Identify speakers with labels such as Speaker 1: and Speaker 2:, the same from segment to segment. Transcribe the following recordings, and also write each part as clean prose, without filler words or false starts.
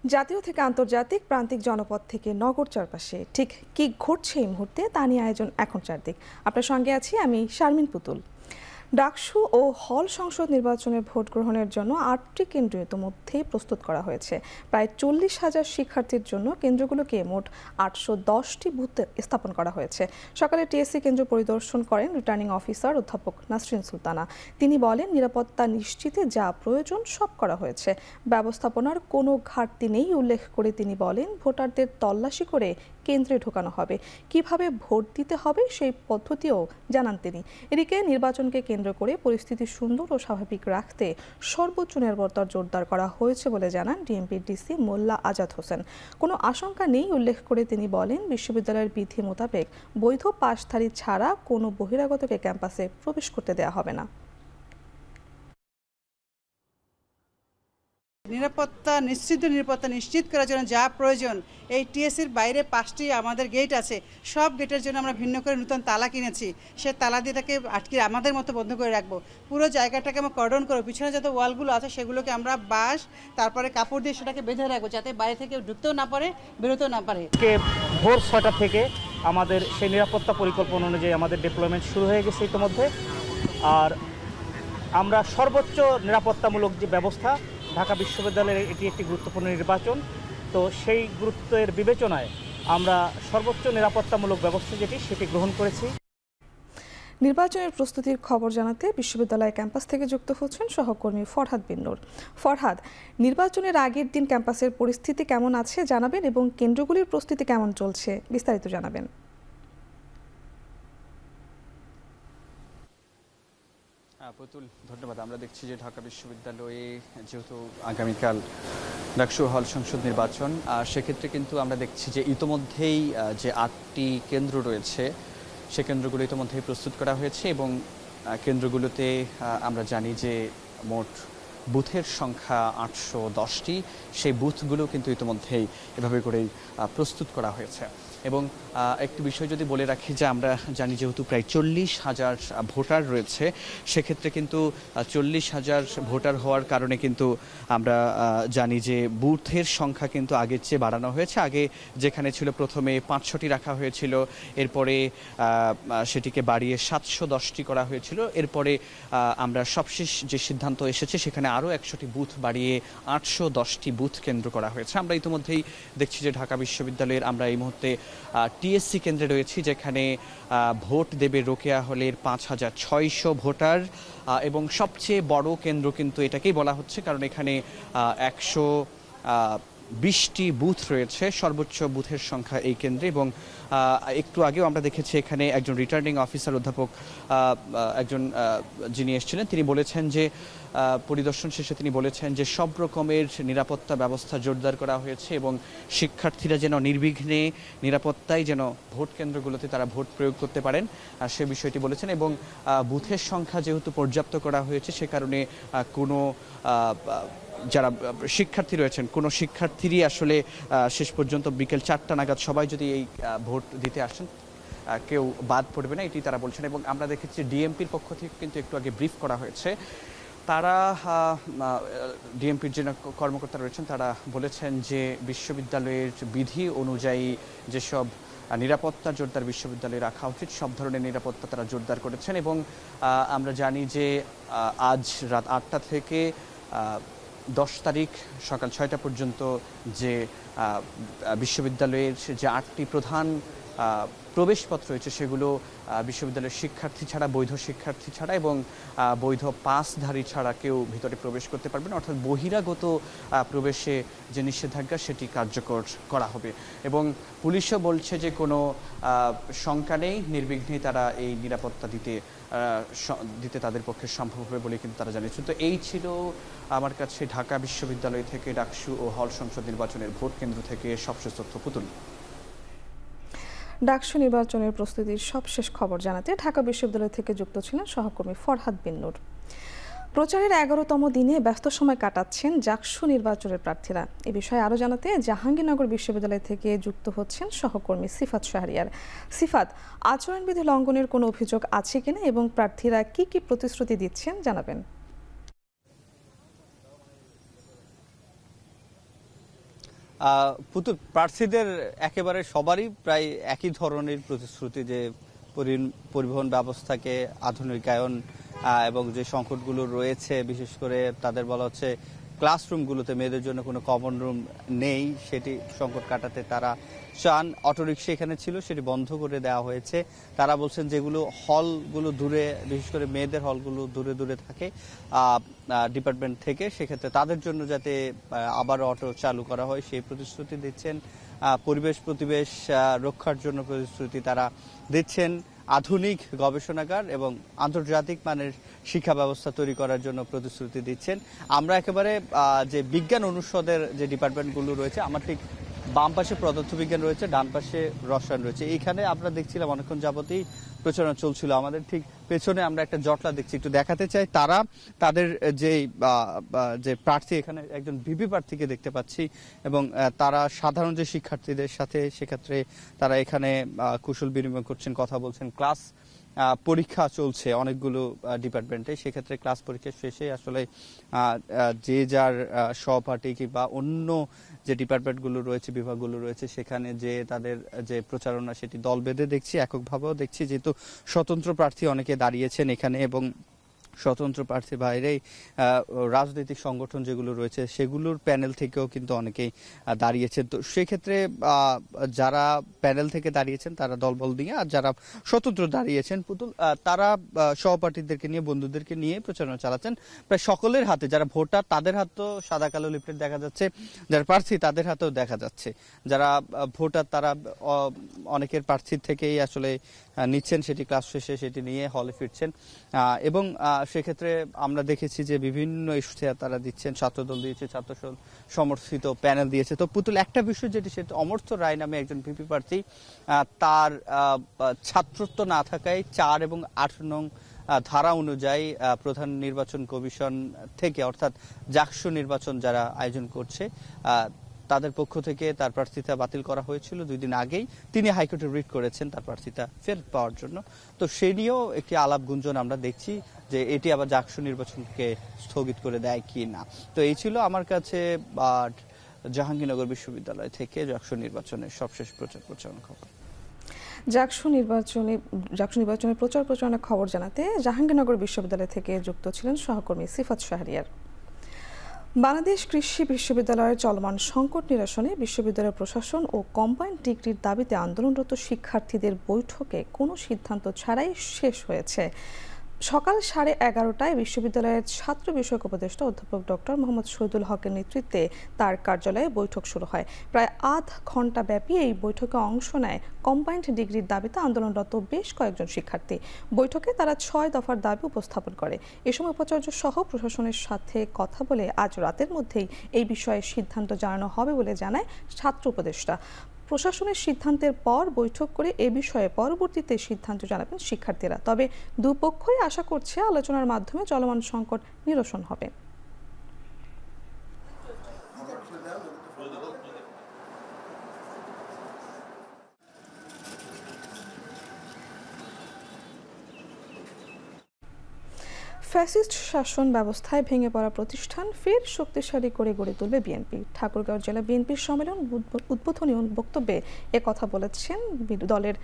Speaker 1: জাতীয় থেকে আন্তর্জাতিক, প্রান্তিক জনপদ থেকে নগর চারপাশে ঠিক কি ঘটছে এই মুহূর্তে তা নিয়ে আয়োজন এখন চারদিক। আপনার সঙ্গে আছি আমি শারমিন পুতুল। ডাকসু ও হল সংসদ নির্বাচনের ভোট গ্রহণের জন্য ৮টি কেন্দ্র ইতিমধ্যেই প্রস্তুত করা হয়েছে। প্রায় ৪০,০০০ শিক্ষার্থীর জন্য কেন্দ্রগুলোকে মোট ৮১০টি বুথ স্থাপন করা হয়েছে। সকালে টিএসসি কেন্দ্র পরিদর্শন করেন রিটার্নিং অফিসার অধ্যাপক নাসরিন সুলতানা। তিনি বলেন, নিরাপত্তা নিশ্চিতে যা প্রয়োজন সব করা হয়েছে, ব্যবস্থাপনার কোনো ঘাটতি নেই উল্লেখ করে তিনি বলেন, ভোটারদের তল্লাশি করে কেন্দ্রে ঢোকানো হবে। কিভাবে ভোট দিতে হবে সেই পদ্ধতিও জানান তিনি। এদিকে নির্বাচনকে কেন্দ্র করে পরিস্থিতি সুন্দর ও স্বাভাবিক রাখতে সর্বোচ্চ নিরাপত্তা জোরদার করা হয়েছে বলে জানান ডিএমপির ডিসি মোল্লা আজাদ হোসেন। কোনো আশঙ্কা নেই উল্লেখ করে তিনি বলেন, বিশ্ববিদ্যালয়ের বিধি মোতাবেক বৈধ পাসধারী ছাড়া কোনো বহিরাগতকে ক্যাম্পাসে প্রবেশ করতে দেওয়া হবে না।
Speaker 2: নিরাপত্তা নিশ্চিত করার জন্য যা প্রয়োজন, এই টিএসসির বাইরে 5টি আমাদের গেট আছে। সব গেটের জন্য আমরা ভিন্ন করে নতুন তালা কিনেছি। সে তালা দিয়ে তাকে আটকে আমাদের মতো বন্ধ করে রাখবো। পুরো জায়গাটাকে আমরা কর্ডন করবো। পিছনে যত ওয়ালগুলো আছে সেগুলোকে আমরা বাঁশ তারপরে কাপড় দিয়ে সেটাকে বেঁধে রাখবো, যাতে বাইরে থেকে ঢুকতেও না পারে, বেরোতেও না পারে।
Speaker 3: ভোর 6টা থেকে আমাদের সেই নিরাপত্তা পরিকল্পনা অনুযায়ী আমাদের ডিপ্লয়মেন্ট শুরু হয়ে গেছে ইতিমধ্যে। আর আমরা সর্বোচ্চ নিরাপত্তামূলক যে ব্যবস্থা, ঢাকা বিশ্ববিদ্যালয়ের এটি একটি গুরুত্বপূর্ণ নির্বাচন, তো সেই গুরুত্বের বিবেচনায় আমরা সর্বোচ্চ নিরাপত্তামূলক ব্যবস্থা সেটি গ্রহণ করেছি।
Speaker 1: নির্বাচনের প্রস্তুতির খবর জানাতে বিশ্ববিদ্যালয় ক্যাম্পাস থেকে যুক্ত হচ্ছেন সহকর্মী ফরহাদ বিন নূর। ফরহাদ, নির্বাচনের আগের দিন ক্যাম্পাসের পরিস্থিতি কেমন আছে জানাবেন এবং কেন্দ্রগুলির প্রস্তুতি কেমন চলছে বিস্তারিত জানাবেন।
Speaker 4: পুতুল, ধন্যবাদ। আমরা দেখছি যে ঢাকা বিশ্ববিদ্যালয়ে যেহেতু আগামীকাল ডাকসু হল সংসদ নির্বাচন, সেক্ষেত্রে কিন্তু আমরা দেখছি যে ইতোমধ্যেই যে 8টি কেন্দ্র রয়েছে সে কেন্দ্রগুলো ইতোমধ্যেই প্রস্তুত করা হয়েছে এবং কেন্দ্রগুলোতে আমরা জানি যে মোট বুথের সংখ্যা 810টি। সেই বুথগুলো কিন্তু ইতোমধ্যেই এভাবে করেই প্রস্তুত করা হয়েছে। এবং একটি বিষয় যদি বলে রাখি যে আমরা জানি যেহেতু প্রায় 40,000 ভোটার রয়েছে, সেক্ষেত্রে কিন্তু 40,000 ভোটার হওয়ার কারণে কিন্তু আমরা জানি যে বুথের সংখ্যা কিন্তু আগের চেয়ে বাড়ানো হয়েছে। আগে যেখানে ছিল প্রথমে 500টি রাখা হয়েছিল, এরপরে সেটিকে বাড়িয়ে 710টি করা হয়েছিল। এরপরে আমরা সবশেষ যে সিদ্ধান্ত এসেছে সেখানে আরও 100টি বুথ বাড়িয়ে 810টি বুথ কেন্দ্র করা হয়েছে। আমরা ইতিমধ্যেই দেখছি যে ঢাকা বিশ্ববিদ্যালয়ের আমরা এই মুহূর্তে টিএসসি কেন্দ্রে রয়েছি, যেখানে ভোট দেবে রোকেয়া হলের 5,600 ভোটার এবং সবচেয়ে বড় কেন্দ্র কিন্তু এটাকেই বলা হচ্ছে, কারণ এখানে 120টি বুথ রয়েছে, সর্বোচ্চ বুথের সংখ্যা এই কেন্দ্রে। এবং একটু আগেও আমরা দেখেছি এখানে একজন রিটার্নিং অফিসার অধ্যাপক যিনি এসেছিলেন, তিনি বলেছেন যে পরিদর্শন শেষে তিনি বলেছেন যে সব রকমের নিরাপত্তা ব্যবস্থা জোরদার করা হয়েছে এবং শিক্ষার্থীরা যেন নির্বিঘ্নে নিরাপত্তায় যেন ভোট কেন্দ্রগুলোতে তারা ভোট প্রয়োগ করতে পারেন সে বিষয়টি বলেছেন। এবং বুথের সংখ্যা যেহেতু পর্যাপ্ত করা হয়েছে, সে কারণে কোনো যারা শিক্ষার্থী রয়েছেন, কোনো শিক্ষার্থীরই আসলে শেষ পর্যন্ত বিকেল 4টা নাগাদ সবাই যদি এই ভোট দিতে আসেন, কেউ বাদ পড়বে না, এটি তারা বলছেন। এবং আমরা দেখেছি ডিএমপির পক্ষ থেকে কিন্তু একটু আগে ব্রিফ করা হয়েছে। তারা ডিএমপির যে কর্মকর্তা রয়েছেন তারা বলেছেন যে বিশ্ববিদ্যালয়ের বিধি অনুযায়ী যেসব নিরাপত্তা জোরদার বিশ্ববিদ্যালয়ে রাখা উচিত, সব ধরনের নিরাপত্তা তারা জোরদার করেছেন। এবং আমরা জানি যে আজ রাত 8টা থেকে 10 তারিখ সকাল 6টা পর্যন্ত যে বিশ্ববিদ্যালয়ের যে 8টি প্রধান প্রবেশপথ রয়েছে সেগুলো বিশ্ববিদ্যালয়ের শিক্ষার্থী ছাড়া, বৈধ শিক্ষার্থী ছাড়া এবং বৈধ পাসধারী ছাড়া কেউ ভিতরে প্রবেশ করতে পারবে না, অর্থাৎ বহিরাগত প্রবেশে যে নিষেধাজ্ঞা সেটি কার্যকর করা হবে। এবং পুলিশও বলছে যে কোনো শঙ্কা নেই, নির্বিঘ্নে তারা এই নিরাপত্তা দিতে তাদের পক্ষে সম্ভব হবে বলে কিন্তু তারা জানিয়েছেন। তো এই ছিল আমার কাছে ঢাকা বিশ্ববিদ্যালয় থেকে ডাকসু ও হল সংসদ নির্বাচনের ভোট কেন্দ্র থেকে সবশেষ তথ্য। পুতুল।
Speaker 1: ডাকসু নির্বাচনের প্রস্তুতির সবশেষ খবর জানাতে ঢাকা বিশ্ববিদ্যালয় থেকে যুক্ত ছিলেন সহকর্মী ফরহাদ বিন নূর। প্রচারের 11তম দিনে ব্যস্ত সময় কাটাচ্ছেন ডাকসু নির্বাচনের প্রার্থীরা। এ বিষয়ে আরও জানাতে জাহাঙ্গীরনগর বিশ্ববিদ্যালয় থেকে যুক্ত হচ্ছেন সহকর্মী সিফাত শাহরিয়ার। সিফাত, আচরণবিধি লঙ্ঘনের কোনো অভিযোগ আছে কিনা এবং প্রার্থীরা কি কি প্রতিশ্রুতি দিচ্ছেন জানাবেন।
Speaker 5: পুতুল, প্রার্থীদের একেবারে সবারই প্রায় একই ধরনের প্রতিশ্রুতি যে পরিবহন ব্যবস্থাকে আধুনিকায়ন এবং যে সংকটগুলো রয়েছে, বিশেষ করে তাদের বলা হচ্ছে ক্লাসরুমগুলোতে মেয়েদের জন্য কোনো কমন রুম নেই, সেটি সংকট কাটাতে তারা চান। অটোরিকশা এখানে ছিল, সেটি বন্ধ করে দেওয়া হয়েছে। তারা বলছেন যেগুলো হলগুলো দূরে, বিশেষ করে মেয়েদের হলগুলো দূরে দূরে থাকে ডিপার্টমেন্ট থেকে, সেক্ষেত্রে তাদের জন্য যাতে আবার অটো চালু করা হয় সেই প্রতিশ্রুতি দিচ্ছেন। পরিবেশ রক্ষার জন্য প্রতিশ্রুতি তারা দিচ্ছেন। আধুনিক গবেষণাগার এবং আন্তর্জাতিক মানের শিক্ষা ব্যবস্থা তৈরি করার জন্য প্রতিশ্রুতি দিচ্ছেন। আমরা একেবারে যে বিজ্ঞান অনুষদের যে ডিপার্টমেন্টগুলো রয়েছে, আমার ঠিক বাম পাশে পদার্থবিজ্ঞান রয়েছে, ডান পাশে রসায়ন রয়েছে। এইখানে আমরা দেখছিলাম অনেকক্ষণ যাবতই প্রচারণা চলছিল। আমাদের ঠিক পেছনে আমরা একটা জটলা দেখছি, একটু দেখাতে চাই। তারা তাদের যে প্রার্থী, এখানে একজন ভিপি প্রার্থীকে দেখতে পাচ্ছি, এবং তারা সাধারণ যে শিক্ষার্থীদের সাথে সেক্ষেত্রে তারা এখানে কুশল বিনিময় করছেন, কথা বলছেন। ক্লাস পরীক্ষা চলছে অনেকগুলো ডিপার্টমেন্টে, সেক্ষেত্রে ক্লাস পরীক্ষা শেষে আসলে যে যার সহপাঠী কিংবা অন্য যে ডিপার্টমেন্টগুলো রয়েছে, বিভাগগুলো রয়েছে, সেখানে যে তাদের যে প্রচারণা সেটি দল বেঁধে দেখছি, এককভাবেও দেখছি, যেহেতু স্বতন্ত্র প্রার্থী অনেকে দাঁড়িয়েছেন এখানে, এবং স্বতন্ত্র প্রার্থীর বাইরে রাজনৈতিক সংগঠন যেগুলো রয়েছে সেগুলোর প্যানেল থেকেও কিন্তু অনেকেই দাঁড়িয়েছেন। তো সেক্ষেত্রে যারা প্যানেল থেকে দাঁড়িয়েছেন তারা দলবল দিয়ে, আর যারা স্বতন্ত্র দাঁড়িয়েছেন পুতুল, তারা সহপাঠীদেরকে নিয়ে, বন্ধুদেরকে নিয়ে প্রচারণা চালাচ্ছেন। প্রায় সকলের হাতে, যারা ভোটার তাদের হাতেও সাদা কালো লিফলেট দেখা যাচ্ছে, যারা প্রার্থী তাদের হাতেও দেখা যাচ্ছে। যারা ভোটার তারা অনেকের প্রার্থীর থেকেই আসলে নিচ্ছেন, সেটি ক্লাস শেষে সেটি নিয়ে হলে ফিরছেন। এবং সেক্ষেত্রে আমরা দেখেছি যে বিভিন্ন ইশতেহার তারা দিচ্ছেন, ছাত্রদল দিয়েছে, ছাত্র সমর্থিত প্যানেল দিয়েছে। তো পুতুল, একটা বিষয় যেটি, সেটা অমর্ত্য রায় নামে একজন ভিপি প্রার্থী, তার ছাত্রত্ব না থাকায় 4 এবং 8 নং ধারা অনুযায়ী প্রধান নির্বাচন কমিশন থেকে, অর্থাৎ জাকসু নির্বাচন যারা আয়োজন করছে তাদের পক্ষ থেকে তার প্রার্থিতা বাতিল করা হয়েছিল 2 দিন আগেই। তিনি হাইকোর্টে রিট করেছেন তার প্রার্থিতা ফেরত পাওয়ার জন্য। তো সে নিয়েও একটি আলাপ গুঞ্জন আমরা দেখছি যে এটি আবার জাকসু নির্বাচনকে স্থগিত করে দেয় কি না। তো এই ছিল আমার কাছে জাহাঙ্গীরনগর বিশ্ববিদ্যালয় থেকে জাকসু নির্বাচনের সবশেষ প্রচারণা খবর।
Speaker 1: জাকসু নির্বাচনের প্রচারণা খবর জানাতে জাহাঙ্গীরনগর বিশ্ববিদ্যালয় থেকে যুক্ত ছিলেন সহকর্মী সিফাত শাহরিয়ার। বাংলাদেশ কৃষি বিশ্ববিদ্যালয়ের চলমান সংকট নিরসনে বিশ্ববিদ্যালয় প্রশাসন ও কম্বাইন্ড ডিগ্রির দাবিতে আন্দোলনরত শিক্ষার্থীদের বৈঠকে কোনো সিদ্ধান্ত ছাড়াই শেষ হয়েছে। সকাল 11:30টায় বিশ্ববিদ্যালয়ের ছাত্র বিষয়ক উপদেষ্টা অধ্যাপক ডক্টর মোহাম্মদ শহীদুল হকের নেতৃত্বে তার কার্যালয়ে বৈঠক শুরু হয়। প্রায় আধ ঘণ্টা ব্যাপী এই বৈঠকে অংশ নেয় কম্বাইন্ড ডিগ্রির দাবিতে আন্দোলনরত বেশ কয়েকজন শিক্ষার্থী। বৈঠকে তারা 6 দফার দাবি উপস্থাপন করে। এ সময় উপাচার্য সহ প্রশাসনের সাথে কথা বলে আজ রাতের মধ্যেই এই বিষয়ে সিদ্ধান্ত জানানো হবে বলে জানায় ছাত্র উপদেষ্টা। প্রশাসনের সিদ্ধান্তের পর বৈঠক করে এ বিষয়ে পরবর্তীতে সিদ্ধান্ত জানাবেন শিক্ষার্থীরা। তবে দুপক্ষই আশা করছে আলোচনার মাধ্যমে চলমান সংকট নিরসন হবে। ফ্যাসিস্ট শাসন ব্যবস্থায় ভেঙে পড়া প্রতিষ্ঠান ফের শক্তিশালী করে গড়ে তুলবে বিএনপি। ঠাকুরগাঁও জেলা বিএনপির সম্মেলন উদ্বোধনী বক্তব্যে একথা বলেছেন দলের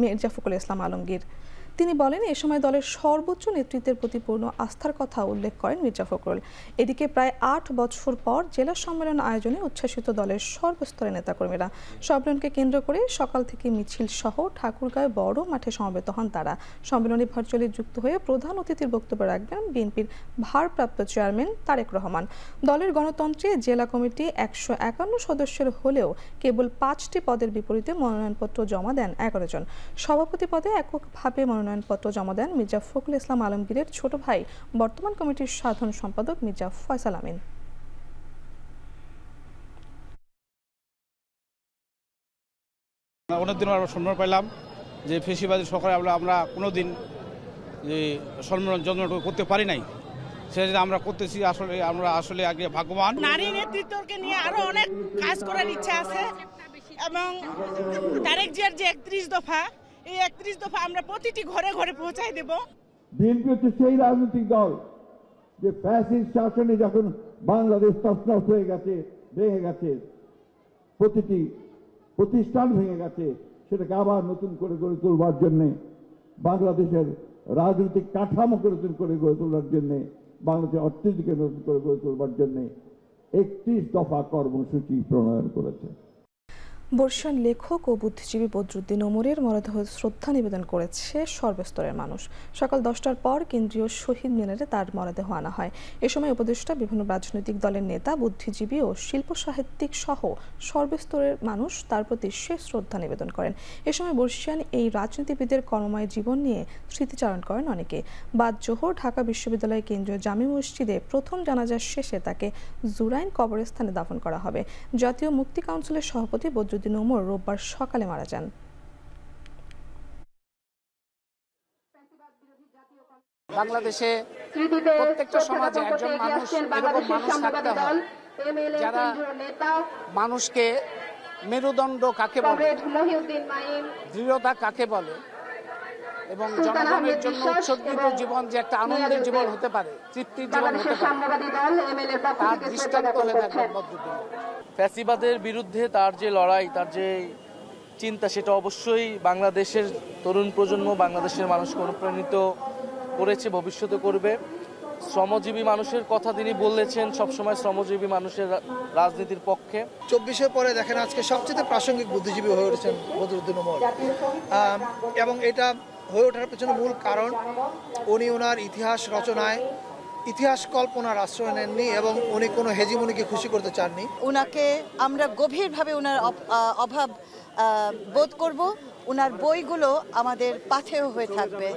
Speaker 1: মির্জা ফখরুল ইসলাম আলমগীর। তিনি বলেন, এ সময় দলের সর্বোচ্চ নেতৃত্বের প্রতি পূর্ণ আস্থার কথা উল্লেখ করেন মির্জা ফখরুল। এদিকে প্রায় 8 বছর পর জেলা সম্মেলন আয়োজনে উচ্ছ্বাসিত দলের সর্বস্তরের নেতাকর্মীরা। সম্মেলনকে কেন্দ্র করে সকাল থেকে মিছিল সহ ঠাকুরগাঁও বড় মাঠে সমবেত হন তারা। সম্মেলনে ভার্চুয়ালি যুক্ত হয়ে প্রধান অতিথির বক্তব্য রাখবেন বিএনপির ভারপ্রাপ্ত চেয়ারম্যান তারেক রহমান। দলের গণতন্ত্রে জেলা কমিটি 151 সদস্যের হলেও কেবল 5টি পদের বিপরীতে মনোনয়নপত্র জমা দেন 11 জন। সভাপতি পদে এককভাবে মনোনয়নপত্র জমা দেন মির্জা ফখরুল ইসলাম আলমগীরের ছোট ভাই বর্তমান কমিটির সাধারণ সম্পাদক মির্জা ফয়সাল আমিন।
Speaker 6: অনেকদিন আমরা সম্মান পাইলাম যে ফেসিবাদী সরকারে আমরা কোনোদিন যে সম্মেলন যন্ত্র করতে পারি নাই, সেটা আমরা করতেছি। আমরা আসলে আগে ভাগ্যবান।
Speaker 7: নারী নেতৃত্বকে নিয়ে আরো অনেক কাজ করার ইচ্ছা আছে এবং তারেক জিয়ার যে 31 দফা, এই 31 দফা আমরা প্রতিটি ঘরে ঘরে পৌঁছাই দেব।
Speaker 8: বিএনপি হচ্ছে সেই রাজনৈতিক দল যে ফ্যাসিস্ট শাসনে যখন বাংলাদেশ তছনছ হয়ে গেছে, ভেঙে গেছে, প্রতিটি প্রতিষ্ঠান ভেঙে গেছে, সেটাকে আবার নতুন করে গড়ে তোলবার জন্যে, বাংলাদেশের রাজনৈতিক কাঠামোকে নতুন করে গড়ে তোলার জন্যে, বাংলাদেশের অর্থনীতিকে নতুন করে গড়ে তোলবার জন্যে 31 দফা কর্মসূচি প্রণয়ন করেছে।
Speaker 1: বর্ষিয়ান লেখক ও বুদ্ধিজীবী বদরুদ্দিন ওমরের মরদেহ শ্রদ্ধা নিবেদন করেছে সর্বস্তরের মানুষ। সকাল 10টার পর কেন্দ্রীয় শহীদ মিনারে তার মরদেহ আনা হয়। এ সময় উপদেষ্টা, বিভিন্ন রাজনৈতিক দলের নেতা, বুদ্ধিজীবী ও শিল্প সাহিত্যিক সহ সর্বস্তরের মানুষ তার প্রতি শেষ শ্রদ্ধা নিবেদন করেন। এ সময় বর্ষিয়ান এই রাজনীতিবিদের কর্মময় জীবন নিয়ে স্মৃতিচারণ করেন অনেকে। বাদ জোহর ঢাকা বিশ্ববিদ্যালয় কেন্দ্রীয় জামি মসজিদে প্রথম জানাজার শেষে তাকে জুরাইন কবরস্থানে দাফন করা হবে। জাতীয় মুক্তি কাউন্সিলের সভাপতি বদরুদ্দিন ওমর রোববার সকালে মারা যান।
Speaker 9: বাংলাদেশে প্রত্যেকটা সমাজে একজন মানুষ এরকম মানুষ থাকতে হয় যারা মানুষকে মেরুদণ্ড কাকে বলে, দৃঢ়তা কাকে বলে এবং জনগণের জন্য উৎসর্গিত জীবন যে একটা আনন্দের জীবন হতে পারে, তৃপ্তির জীবন হতে পারে, তার দৃষ্টান্ত হয়ে থাকবেন বদরুদ্দিন।
Speaker 10: ফ্যাসিবাদের বিরুদ্ধে তার যে লড়াই, তার যে চিন্তা, সেটা অবশ্যই বাংলাদেশের তরুণ প্রজন্ম, বাংলাদেশের মানুষকে অনুপ্রাণিত করেছে, ভবিষ্যতে করবে। শ্রমজীবী মানুষের কথা তিনি বলেছেন, সবসময় শ্রমজীবী মানুষের রাজনীতির পক্ষে।
Speaker 11: 24-এর পরে দেখেন আজকে সবচেয়ে প্রাসঙ্গিক বুদ্ধিজীবী হয়ে উঠেছেন বদরুদ্দিন ওমর, এবং এটা হয়ে ওঠার পেছনে মূল কারণ উনি ওনার ইতিহাস রচনায় ইতিহাস কল্পনার আশ্রয় নেননি এবং উনি কোনো হেজিমনিকে খুশি করতে চাননি।
Speaker 12: উনাকে আমরা গভীরভাবে ওনার অভাব বোধ করব। ওনার বইগুলো আমাদের পাথেয় হয়ে থাকবে।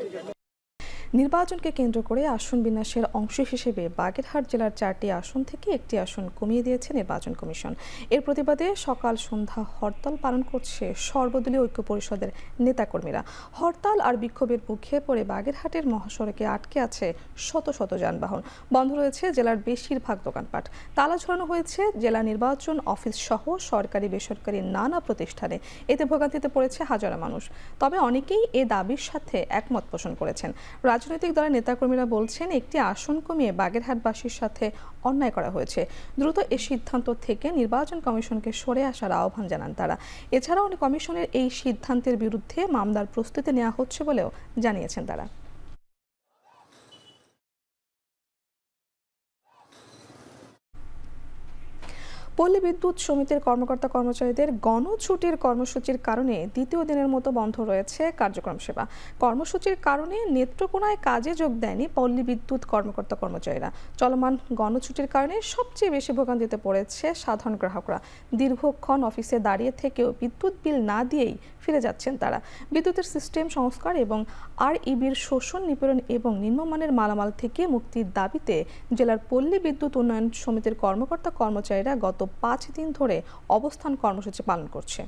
Speaker 1: নির্বাচনকে কেন্দ্র করে আসন বিন্যাসের অংশ হিসেবে বাগেরহাট জেলার 4টি আসন থেকে একটি আসন কমিয়ে দিয়েছে নির্বাচন কমিশন। এর প্রতিবাদে সকাল সন্ধ্যা হরতাল পালন করছে সর্বদলীয় ঐক্য পরিষদের নেতাকর্মীরা। হরতাল আর বিক্ষোভের মুখে পড়ে বাগেরহাটের মহাসড়কে আটকে আছে শত শত যানবাহন। বন্ধ রয়েছে জেলার বেশিরভাগ দোকানপাট। তালা ঝোলানো হয়েছে জেলা নির্বাচন অফিস সহ সরকারি বেসরকারি নানা প্রতিষ্ঠানে। এতে ভোগান্তিতে পড়েছে হাজারো মানুষ। তবে অনেকেই এ দাবির সাথে একমত পোষণ করেছেন। রাজনৈতিক দলের নেতাকর্মীরা বলছেন, একটি আসন কমিয়ে বাগেরহাটবাসীর সাথে অন্যায় করা হয়েছে। দ্রুত এ সিদ্ধান্ত থেকে নির্বাচন কমিশনকে সরে আসার আহ্বান জানান তারা। এছাড়াও কমিশনের এই সিদ্ধান্তের বিরুদ্ধে মামলার প্রস্তুতি নেওয়া হচ্ছে বলেও জানিয়েছেন তারা। পল্লী বিদ্যুৎ সমিতির কর্মকর্তা কর্মচারীদের গণছুটির কর্মসূচির কারণে দ্বিতীয় দিনের মতো বন্ধ রয়েছে কার্যক্রম সেবা। কর্মসূচির কারণে নেত্রকোনায় কাজে যোগ দেয়নি পল্লী বিদ্যুৎ কর্মকর্তা কর্মচারীরা। চলমান গণছুটির কারণে সবচেয়ে বেশি ভোগান্তিতে পড়েছে সাধারণ গ্রাহকরা। দীর্ঘক্ষণ অফিসে দাঁড়িয়ে থেকেও বিদ্যুৎ বিল না দিয়েই ফিরে যাচ্ছেন তারা। বিদ্যুতের সিস্টেম সংস্কার এবং REBর শোষণ নিপীড়ন এবং নিম্নমানের মালামাল থেকে মুক্তির দাবিতে জেলার পল্লী বিদ্যুৎ উন্নয়ন সমিতির কর্মকর্তা কর্মচারীরা গত 5 দিন ধরে অবস্থান কর্মসূচি পালন করছে।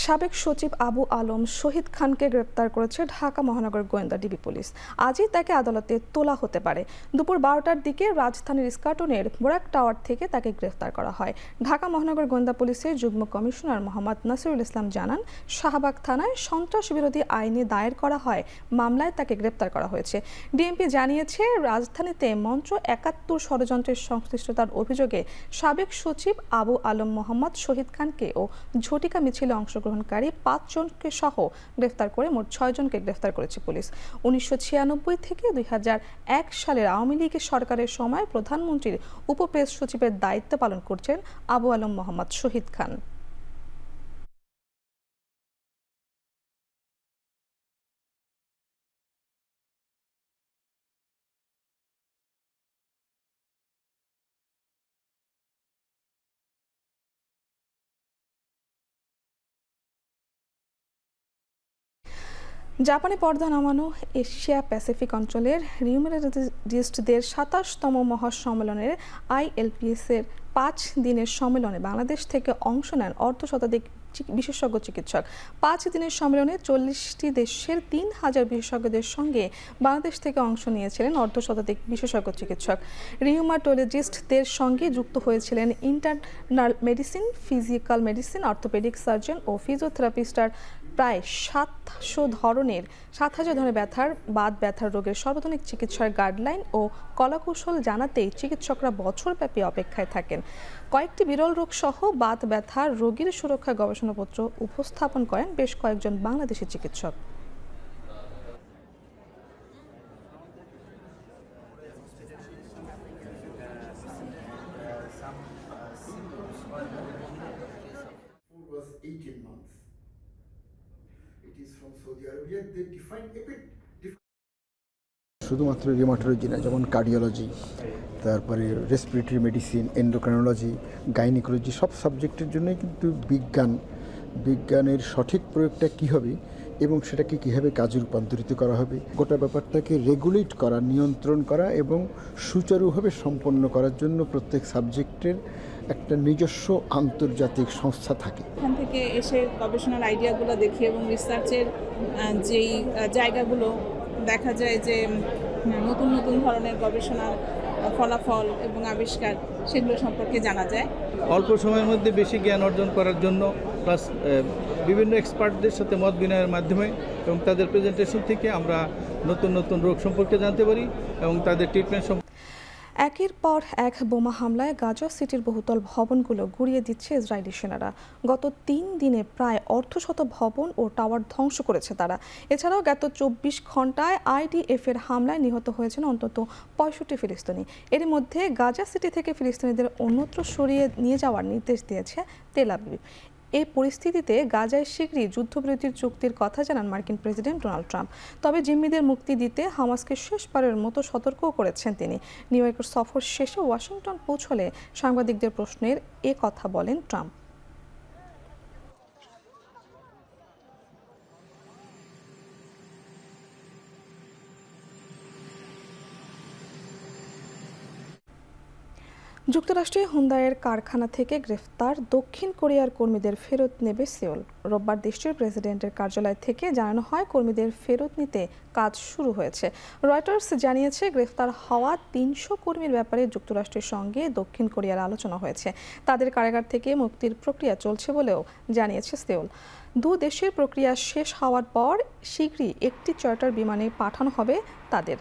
Speaker 1: সাবেক সচিব আবু আলম শহীদ খানকে গ্রেপ্তার করেছে ঢাকা মহানগর গোয়েন্দা ডিবি পুলিশ। আজই তাকে আদালতে তোলা হতে পারে। দুপুর 12টার দিকে রাজধানীর ইস্কাটনের বোরাক টাওয়ার থেকে তাকে গ্রেফতার করা হয়। ঢাকা মহানগর গোয়েন্দা পুলিশের যুগ্ম কমিশনার মোহাম্মদ নাসিরুল ইসলাম জানান, শাহবাগ থানায় সন্ত্রাস বিরোধী আইনে দায়ের করা হয় মামলায় তাকে গ্রেপ্তার করা হয়েছে। ডিএমপি জানিয়েছে, রাজধানীতে মঞ্চ 71 ষড়যন্ত্রের সংশ্লিষ্টতার অভিযোগে সাবেক সচিব আবু আলম মোহাম্মদ শহীদ খানকে ও ঝটিকা মিছিলে অংশগ্রহণকারী 5 জনকে সহ গ্রেফতার করে মোট 6 জনকে গ্রেফতার করেছে পুলিশ। 1996 থেকে 2001 সালের আওয়ামী লীগের সরকারের সময় প্রধানমন্ত্রীর উপপ্রেস সচিবের দায়িত্ব পালন করছেন আবু আলম মোহাম্মদ শহীদ খান। জাপানে পর্দা নামানো এশিয়া প্যাসিফিক অঞ্চলের রিউমাটোলজিস্টদের 27তম মহাসম্মেলনের ILPS-এর 5 দিনের সম্মেলনে বাংলাদেশ থেকে অংশ নেন অর্ধশতাধিক বিশেষজ্ঞ চিকিৎসক। 5 দিনের সম্মেলনে 40টি দেশের 3000 বিশেষজ্ঞদের সঙ্গে বাংলাদেশ থেকে অংশ নিয়েছিলেন অর্ধশতাধিক বিশেষজ্ঞ চিকিৎসক। রিউমাটোলজিস্টদের সঙ্গে যুক্ত হয়েছিলেন internal medicine, physical medicine, orthopaedic surgeon ও ফিজিওথেরাপিস্ট, প্রায় 7,000 ধরনের ব্যথার ব্যথার রোগের সর্বাধুনিক চিকিৎসার গাইডলাইন ও কলাকৌশল জানাতেই চিকিৎসকরা বছরব্যাপী অপেক্ষায় থাকেন। কয়েকটি বিরল রোগ সহ ব্যথার রোগীর সুরক্ষা গবেষণাপত্র উপস্থাপন করেন বেশ কয়েকজন বাংলাদেশি চিকিৎসক।
Speaker 13: Was 18 months. It is from Saudi Arabia. They define a bit.
Speaker 14: শুধুমাত্র রিউমাটোলজি না, যেমন কার্ডিওলজি, তারপরে রেসপিরেটরি মেডিসিন, এন্ডোক্রাইনোলজি, গাইনিকোলজি, সব সাবজেক্টের জন্যই কিন্তু বিজ্ঞানের সঠিক প্রয়োগটা কী হবে এবং সেটাকে কীভাবে কাজে রূপান্তরিত করা হবে, গোটা ব্যাপারটাকে রেগুলেট করা, নিয়ন্ত্রণ করা এবং সুচারুভাবে সম্পন্ন করার জন্য প্রত্যেক সাবজেক্টের একটা নিজস্ব আন্তর্জাতিক সংস্থা থাকে।
Speaker 15: এখান থেকে এসে গবেষণার আইডিয়াগুলো দেখি এবং রিসার্চের যেই জায়গাগুলো দেখা যায় যে নতুন নতুন ধরনের গবেষণার ফলাফল এবং আবিষ্কার, সেগুলো সম্পর্কে জানা যায়।
Speaker 16: অল্প সময়ের মধ্যে বেশি জ্ঞান অর্জন করার জন্য প্লাস বিভিন্ন এক্সপার্টদের সাথে মত বিনিময়ের মাধ্যমে এবং তাদের প্রেজেন্টেশন থেকে আমরা নতুন নতুন রোগ সম্পর্কে জানতে পারি এবং তাদের ট্রিটমেন্ট সম্পর্কে।
Speaker 1: একের পর এক বোমা হামলায় গাজা সিটির বহুতল ভবনগুলো গুঁড়িয়ে দিচ্ছে ইসরায়েলি সেনারা। গত 3 দিনে প্রায় অর্ধশত ভবন ও টাওয়ার ধ্বংস করেছে তারা। এছাড়াও গত 24 ঘন্টায় IDF এর হামলায় নিহত হয়েছেন অন্তত 65 ফিলিস্তিনি। এর মধ্যে গাজা সিটি থেকে ফিলিস্তিনিদের অন্যত্র সরিয়ে নিয়ে যাওয়ার নির্দেশ দিয়েছে তেল আবিব। এই পরিস্থিতিতে গাজায় শীঘ্রই যুদ্ধবিরতির চুক্তির কথা জানান মার্কিন প্রেসিডেন্ট ডোনাল্ড ট্রাম্প। তবে জিম্মিদের মুক্তি দিতে হামাসকে শেষবারের মতো সতর্কও করেছেন তিনি। নিউ ইয়র্কের সফর শেষে ওয়াশিংটন পৌঁছলে সাংবাদিকদের প্রশ্নের এ কথা বলেন ট্রাম্প। যুক্তরাষ্ট্রে হুন্দাইয়ের কারখানা থেকে গ্রেফতার দক্ষিণ কোরিয়ার কর্মীদের ফেরত নেবে সেউল। রোববার দেশটির প্রেসিডেন্টের কার্যালয় থেকে জানানো হয় কর্মীদের ফেরত নিতে কাজ শুরু হয়েছে। রয়টার্স জানিয়েছে গ্রেফতার হওয়া 300 কর্মীর ব্যাপারে যুক্তরাষ্ট্রের সঙ্গে দক্ষিণ কোরিয়ার আলোচনা হয়েছে। তাদের কারাগার থেকে মুক্তির প্রক্রিয়া চলছে বলেও জানিয়েছে সেউল। দু দেশের প্রক্রিয়া শেষ হওয়ার পর শীঘ্রই একটি চার্টার বিমানে পাঠানো হবে তাদের।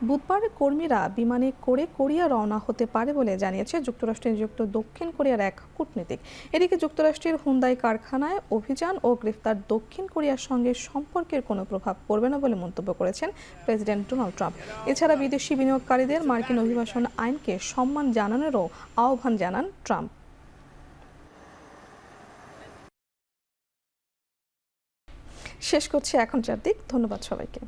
Speaker 1: বুধবার কর্মীরা বিমানে করে কোরিয়া রওনা হতে পারে বলে জানিয়েছে যুক্তরাষ্ট্রে নিযুক্ত দক্ষিণ কোরিয়ার এক কূটনীতিক। এদিকে যুক্তরাষ্ট্রের হুন্দাই কারখানায় অভিযান ও গ্রেফতার দক্ষিণ কোরিয়ার সঙ্গে সম্পর্কের কোনো প্রভাব পড়বে না বলে মন্তব্য করেছেন প্রেসিডেন্ট ডোনাল্ড ট্রাম্প। এছাড়া বিদেশি বিনিয়োগকারীদের মার্কিন অভিবাসন আইনকে সম্মান জানানোরও আহ্বান জানান ট্রাম্প। শেষ করছি এখন চারদিক। ধন্যবাদ সবাইকে।